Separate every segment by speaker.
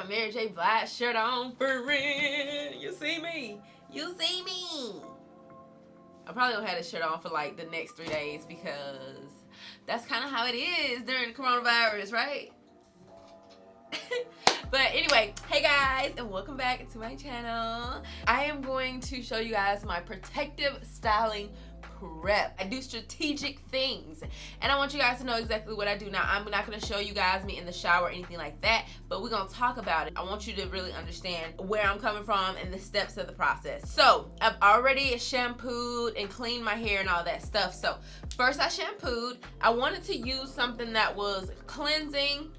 Speaker 1: Mary J. Blige shirt on. Friend, you see me? You see me? I probably don't have this shirt on for like the next 3 days because that's kind of how it is during the coronavirus, right? But anyway, hey guys, and welcome back to my channel. I am going to show you guys my protective styling prep. I do strategic things, and I want you guys to know exactly what I do. Now, I'm not going to show you guys me in the shower or anything like that, but we're going to talk about it. I want you to really understand where I'm coming from and the steps of the process. So, I've already shampooed and cleaned my hair and all that stuff. So, first I shampooed. I wanted to use something that was cleansing.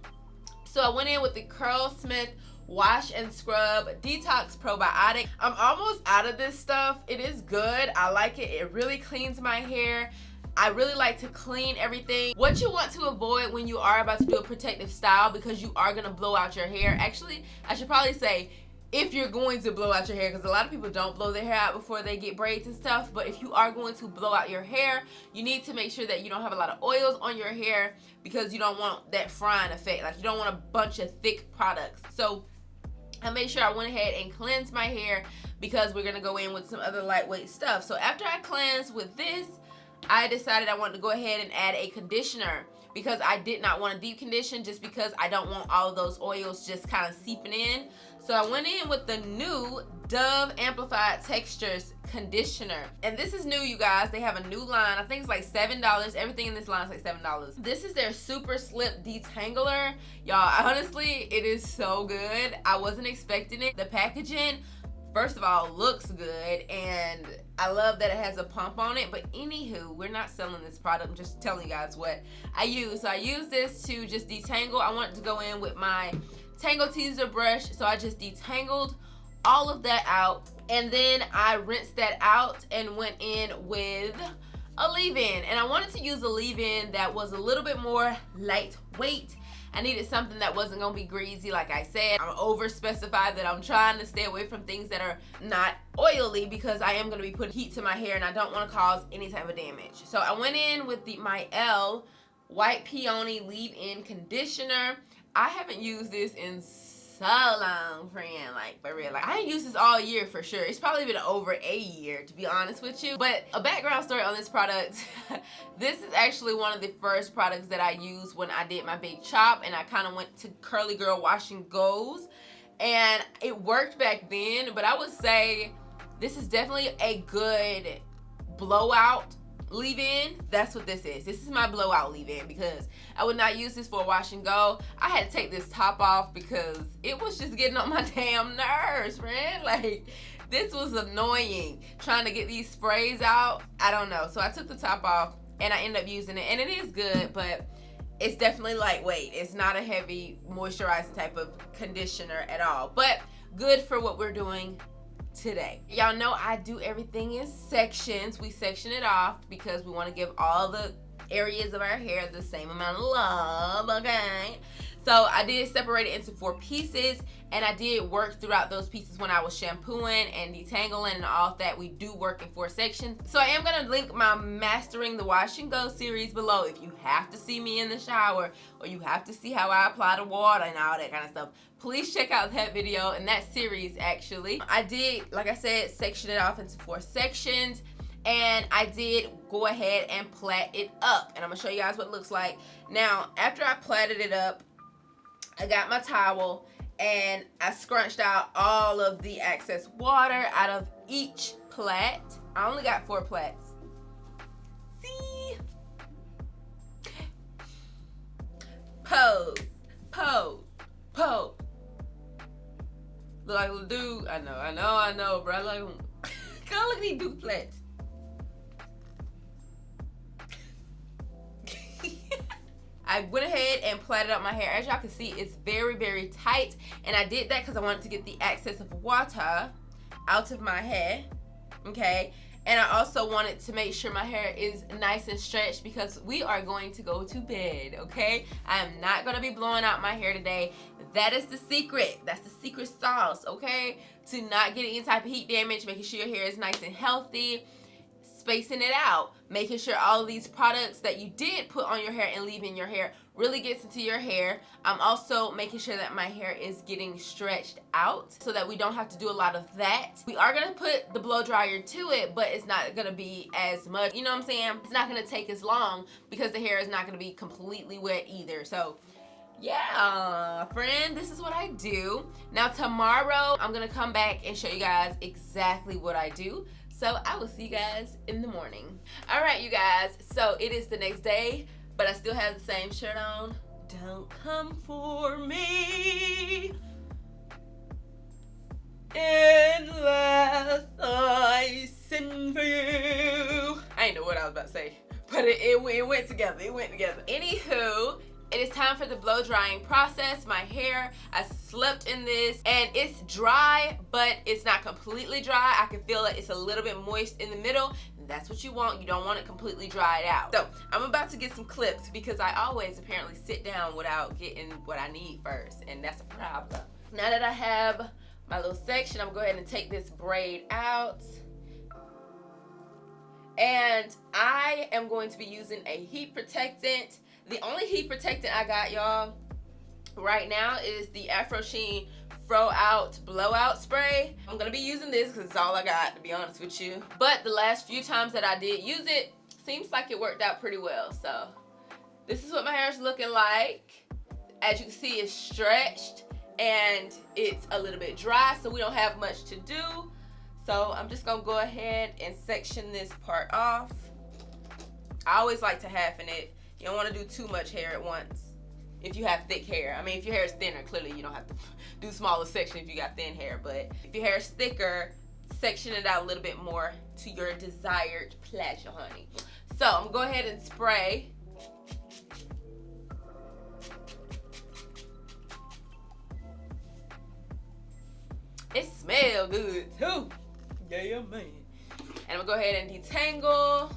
Speaker 1: So I went in with the Curlsmith Wash and Scrub Detox Probiotic. I'm almost out of this stuff. It is good. I like it. It really cleans my hair. I really like to clean everything. What you want to avoid when you are about to do a protective style, because you are going to blow out your hair. Actually, I should probably say, if you're going to blow out your hair, because a lot of people don't blow their hair out before they get braids and stuff. But if you are going to blow out your hair, you need to make sure that you don't have a lot of oils on your hair, because you don't want that frying effect. Like, you don't want a bunch of thick products. So I made sure I went ahead and cleansed my hair, because we're going to go in with some other lightweight stuff. So after I cleansed with this, I decided I wanted to go ahead and add a conditioner, because I did not want to deep condition, just because I don't want all of those oils just kind of seeping in. So I went in with the new Dove Amplified Textures conditioner, and this is new, you guys. They have a new line. I think it's like $7. Everything in this line is like $7. This is their super slip detangler, y'all. Honestly, it is so good. I wasn't expecting it. The packaging, first of all, looks good, and I love that it has a pump on it. But anywho, we're not selling this product. I'm just telling you guys what I use. So I use this to just detangle. I wanted to go in with my Tangle Teaser brush, so I just detangled all of that out, and then I rinsed that out and went in with a leave-in. And I wanted to use a leave-in that was a little bit more lightweight. I needed something that wasn't gonna be greasy. Like I said, I'm over specified that I'm trying to stay away from things that are not oily, because I am gonna be putting heat to my hair and I don't want to cause any type of damage. So I went in with my White Peony leave-in conditioner. I haven't used this in so long, friend, like for real. Like, I ain't used this all year for sure. It's probably been over a year, to be honest with you. But a background story on this product. This is actually one of the first products that I used when I did my big chop, and I kind of went to curly girl wash and goes, and it worked back then. But I would say this is definitely a good blowout leave-in. That's what this is. This is my blowout leave-in, because I would not use this for a wash and go. I had to take this top off because it was just getting on my damn nerves, friend. Like, this was annoying trying to get these sprays out. I don't know. So I took the top off and I ended up using it, and it is good, but it's definitely lightweight. It's not a heavy moisturizing type of conditioner at all, but good for what we're doing today. Y'all know I do everything in sections. We section it off because we want to give all the areas of our hair the same amount of love, okay? So I did separate it into 4 pieces, and I did work throughout those pieces when I was shampooing and detangling and all of that. We do work in 4 sections. So I am going to link my Mastering the Wash and Go series below if you have to see me in the shower, or you have to see how I apply the water and all that kind of stuff. Please check out that video and that series, actually. I did, like I said, section it off into 4 sections. And I did go ahead and plait it up. And I'm going to show you guys what it looks like. Now, after I plaited it up, I got my towel and I scrunched out all of the excess water out of each plait. I only got 4 plaits. See? Pose, pose, pose. Look like a little dude. I know, bro. Like, go look at these dude plaits. I went ahead and plaited up my hair. As y'all can see, it's very, very tight. And I did that because I wanted to get the excess of water out of my hair, okay? And I also wanted to make sure my hair is nice and stretched, because we are going to go to bed, okay? I am not going to be blowing out my hair today. That is the secret. That's the secret sauce, okay? To not get any type of heat damage, making sure your hair is nice and healthy, spacing it out, making sure all of these products that you did put on your hair and leave in your hair really gets into your hair. I'm also making sure that my hair is getting stretched out so that we don't have to do a lot of that. We are gonna put the blow dryer to it, but it's not gonna be as much, you know what I'm saying? It's not gonna take as long because the hair is not gonna be completely wet either. So yeah, friend, this is what I do. Now tomorrow, I'm gonna come back and show you guys exactly what I do. So I will see you guys in the morning. All right, you guys, so it is the next day, but I still have the same shirt on. Don't come for me unless I send for you. I ain't know what I was about to say, but it went together. It went together. Anywho, it is time for the blow drying process. My hair, I slept in this and it's dry, but it's not completely dry. I can feel that it's a little bit moist in the middle. That's what you want. You don't want it completely dried out. So I'm about to get some clips because I always apparently sit down without getting what I need first, and that's a problem. Now that I have my little section, I'm gonna go ahead and take this braid out. And I am going to be using a heat protectant. The only heat protectant I got, y'all, right now is the Afro Sheen Fro Out Blowout Spray. I'm gonna be using this because it's all I got, to be honest with you. But the last few times that I did use it, seems like it worked out pretty well. So this is what my hair is looking like. As you can see, it's stretched and it's a little bit dry, so we don't have much to do. So I'm just gonna go ahead and section this part off. I always like to halfen it. You don't want to do too much hair at once if you have thick hair. I mean, if your hair is thinner, clearly you don't have to do smaller section if you got thin hair. But if your hair is thicker, section it out a little bit more to your desired pleasure, honey. So I'm gonna go ahead and spray. It smells good too. Yeah, man. And I'm gonna go ahead and detangle.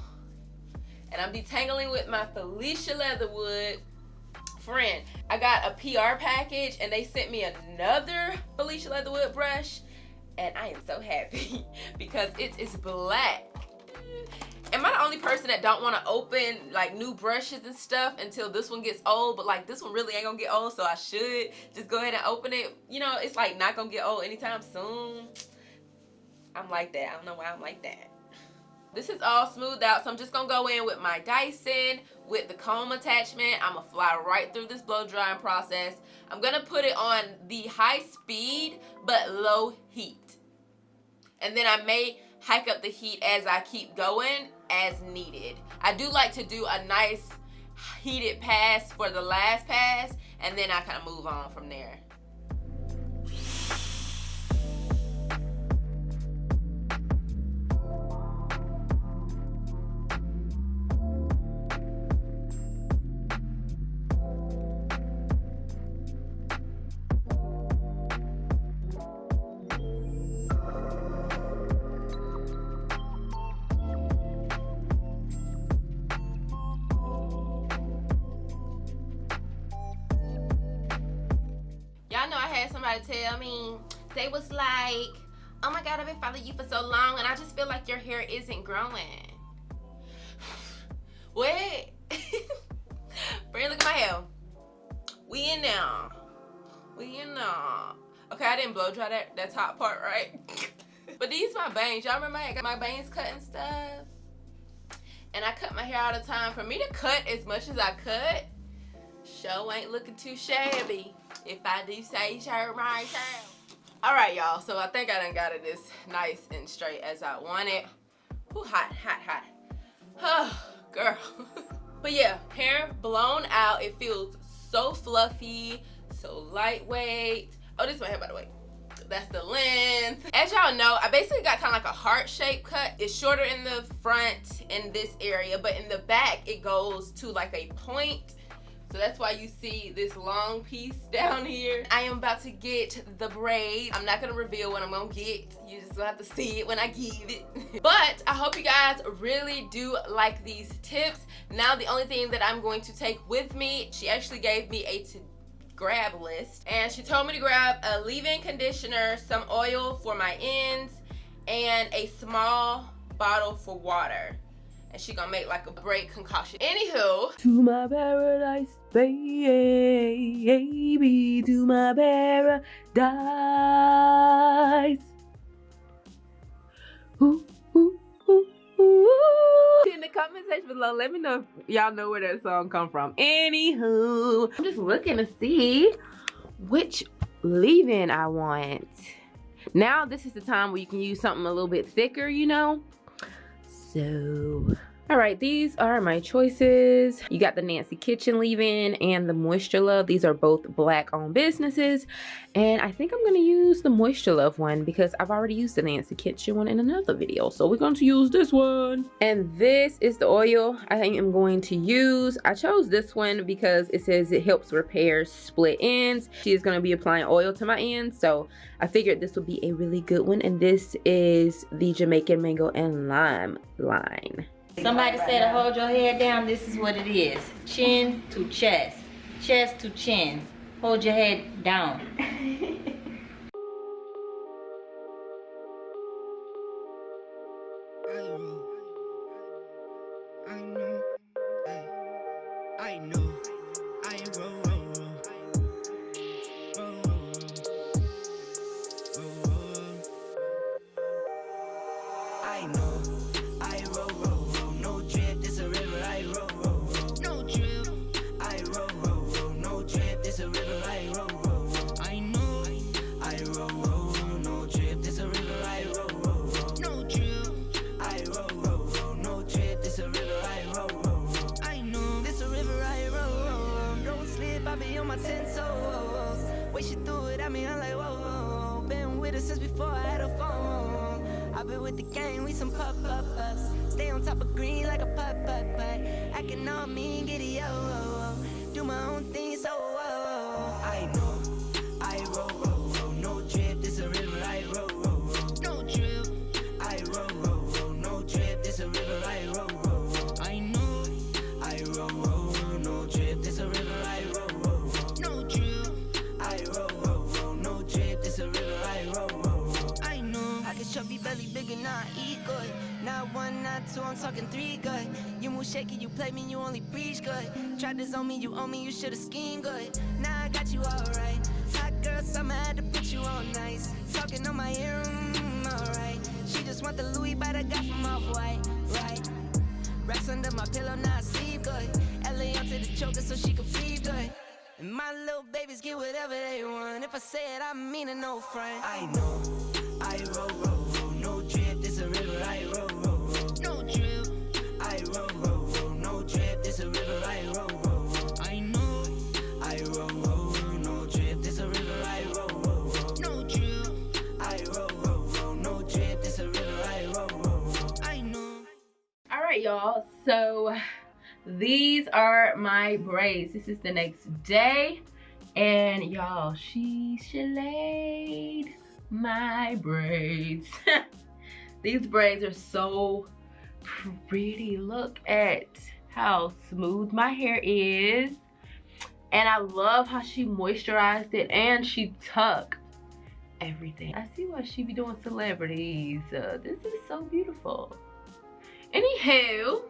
Speaker 1: And I'm detangling with my Felicia Leatherwood. Friend, I got a PR package and they sent me another Felicia Leatherwood brush, and I am so happy because it is black. Am I the only person that don't want to open like new brushes and stuff until this one gets old? But like this one really ain't gonna get old, so I should just go ahead and open it. You know, it's like not gonna get old anytime soon. I'm like that. I don't know why I'm like that. This is all smoothed out, so I'm just gonna go in with my Dyson with the comb attachment. I'm gonna fly right through this blow drying process. I'm gonna put it on the high speed but low heat, and then I may hike up the heat as I keep going as needed. I do like to do a nice heated pass for the last pass, and then I kind of move on from there. Y'all know I had somebody tell me, they was like, oh my God, I've been following you for so long and I just feel like your hair isn't growing. What? Friend, look at my hair. We in now. We in now. Okay, I didn't blow dry that top part, right? But these my bangs. Y'all remember I got my bangs cut and stuff? And I cut my hair all the time. For me to cut as much as I cut, show ain't looking too shabby, if I do say so myself. All right, y'all, so I think I done got it as nice and straight as I want it. Ooh, hot, hot, hot. Oh, girl. But yeah, hair blown out. It feels so fluffy, so lightweight. Oh, this is my hair, by the way. That's the length. As y'all know, I basically got kind of like a heart shape cut. It's shorter in the front in this area, but in the back, it goes to like a point. So that's why you see this long piece down here. I am about to get the braid. I'm not gonna reveal what I'm gonna get. You just gonna have to see it when I give it. But I hope you guys really do like these tips. Now the only thing that I'm going to take with me, she actually gave me a to grab list. And she told me to grab a leave-in conditioner, some oil for my ends, and a small bottle for water. and she gonna make like a braid concoction. Anywho,
Speaker 2: to my paradise, baby, to my paradise. Ooh, ooh, ooh, ooh. In the comment section below, let me know if y'all know where that song come from. Anywho, I'm just looking to see which leave-in I want. Now this is the time where you can use something a little bit thicker, you know. So, all right, these are my choices. You got the Nancy Kitchen leave-in and the Moisture Love. These are both Black-owned businesses. And I think I'm gonna use the Moisture Love one because I've already used the Nancy Kitchen one in another video. So we're going to use this one. And this is the oil I think I'm going to use. I chose this one because it says it helps repair split ends. She is gonna be applying oil to my ends. So I figured this would be a really good one. And this is the Jamaican Mango and Lime line.
Speaker 3: Somebody said to hold your head down. This is what it is. Chin to chest. Chest to chin. Hold your head down.
Speaker 4: I've been with the gang, we some pop-up-ups. Stay on top of green like a putt-putt-putt. Acting on me, giddy, oh. Do my own thing, so I know, I roll, no drip, this a river, I roll, no drip. I roll, no drip, this a river, I roll. I know, I roll, no drip, this a river, I roll, no drip. I roll, no drip, this a river, I roll. Chubby belly big and I eat good. Not one, not two, I'm talking three good. You move shaky, you play me, you only preach good. Tried to zone me, you owe me, you should've schemed good. Now I got you alright. Hot girl summer, had to put you on nice. Talking on my ear, alright. She just want the Louis, but I got from Off-White, right? Racks under my pillow, now I sleep good. LA onto the choker so she can breathe good. And my little babies get whatever they want. If I say it, I mean it, no front. I know, I roll, no drip, this a river, I roll, no drip. I roll, no drip, this a river, I roll. I know, I roll, no drip, this a river, I roll, no drip. I roll, no drip, this a river, I roll. I know.
Speaker 2: All right, y'all, so these are my braids. This is the next day, and y'all, she laid my braids. These braids are so pretty. Look at how smooth my hair is, and I love how she moisturized it and she tucked everything. I see why she be doing celebrities. This is so beautiful. Anywho,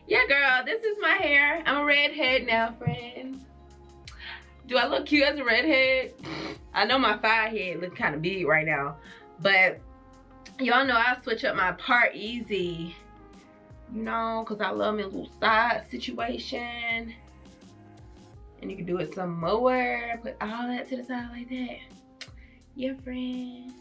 Speaker 2: yeah girl, this is my hair. I'm a redhead now, friend. Do I look cute as a redhead? I know my forehead looks kind of big right now, but y'all know I switch up my part easy, you know, because I love me a little side situation. And you can do it some more, put all that to the side like that. Yeah, friend.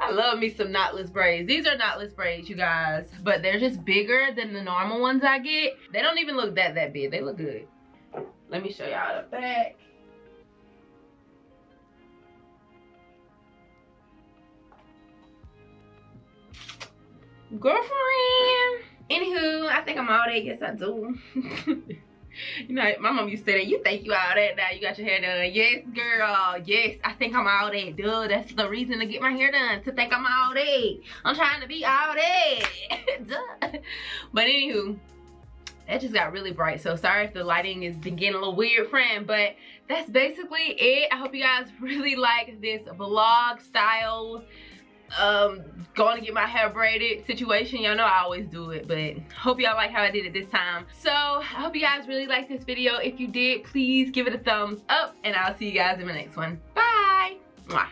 Speaker 2: I love me some knotless braids. These are knotless braids, you guys, but they're just bigger than the normal ones I get. They don't even look that big. They look good. Let me show y'all the back. Girlfriend. Anywho, I think I'm all that. Yes, I do. You know, my mom used to say that. You think you all that now? You got your hair done? Yes, girl. Yes, I think I'm all that. Duh, that's the reason to get my hair done. To think I'm all that. I'm trying to be all that. Duh. But anywho, that just got really bright. So sorry if the lighting is getting a little weird, friend. But that's basically it. I hope you guys really like this vlog style going to get my hair braided situation. Y'all know I always do it, but hope y'all like how I did it this time. So I hope you guys really liked this video. If you did, please give it a thumbs up, and I'll see you guys in the next one. Bye. Mwah.